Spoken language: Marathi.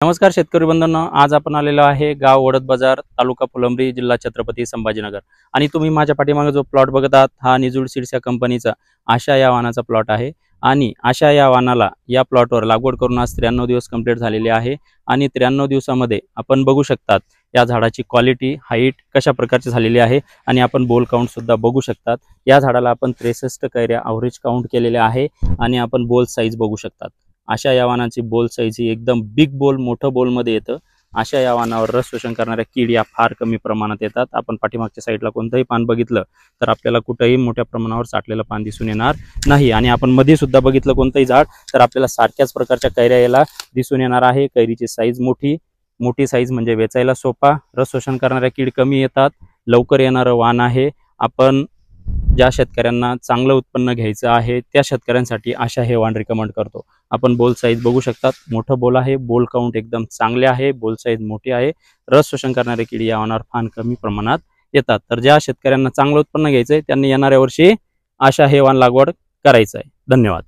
नमस्कार शेतकरी बंधूंनो, आज आपण आलेलो आहे गाव वडद बाजार, तालुका फुलंब्री, जिल्हा छत्रपती संभाजीनगर। आणि तुम्ही माझ्या पाठीमागे जो प्लॉट बघत आहात हा निजुड सीड्स या कंपनीचा आशा या वाहनाचा प्लॉट आहे। आणि आशा या वाहनाला या प्लॉटवर लागवड करून आज 93 दिवस कंप्लीट झालेले आहे। आणि 93 दिवसामध्ये आपण बघू शकतात या झाडाची क्वालिटी, हाईट कशा प्रकारची झालेली आहे। आणि आपण बोल काउंट सुद्धा बघू शकतात। या झाडाला आपण 63 कैऱ्या एव्हरेज काउंट केलेले आहे। आणि आपण बोल साईज बघू शकतात। अशा या वाहनाची बोल साईज ही एकदम बिग बोल, मोठं बोल मध्ये येतं। अशा या वाहनावर रस शोषण करणाऱ्या कीड या फार कमी प्रमाणात येतात। आपण पाठीमागच्या साईडला कोणतंही पान बघितलं तर आपल्याला कुठेही मोठ्या प्रमाणावर साठलेलं पान दिसून येणार नाही। आणि आपण मध्ये सुद्धा बघितलं कोणतंही झाड तर आपल्याला सारख्याच प्रकारच्या कैऱ्या याला दिसून येणार आहे। कैरीची साईज मोठी साईज म्हणजे वेचायला सोपा, रस शोषण करणाऱ्या कीड कमी येतात, लवकर येणारं वाहन आहे। आपण ज्या शेतकऱ्यांना चांगलं उत्पन्न घ्यायचं आहे त्या शेतकऱ्यांसाठी आशा हे वाहन रिकमेंड करतो। आपण बोल साईज बघू शकतात, मोठं बोल आहे, बोल काउंट एकदम चांगले आहे, बोल साईज मोठी आहे। रस शोषण करणारे किडी या वाहनावर फार कमी प्रमाणात येतात। तर ज्या शेतकऱ्यांना चांगलं उत्पन्न घ्यायचंय त्यांनी येणाऱ्या वर्षी आशा हे वाहन लागवड करायचं आहे। धन्यवाद।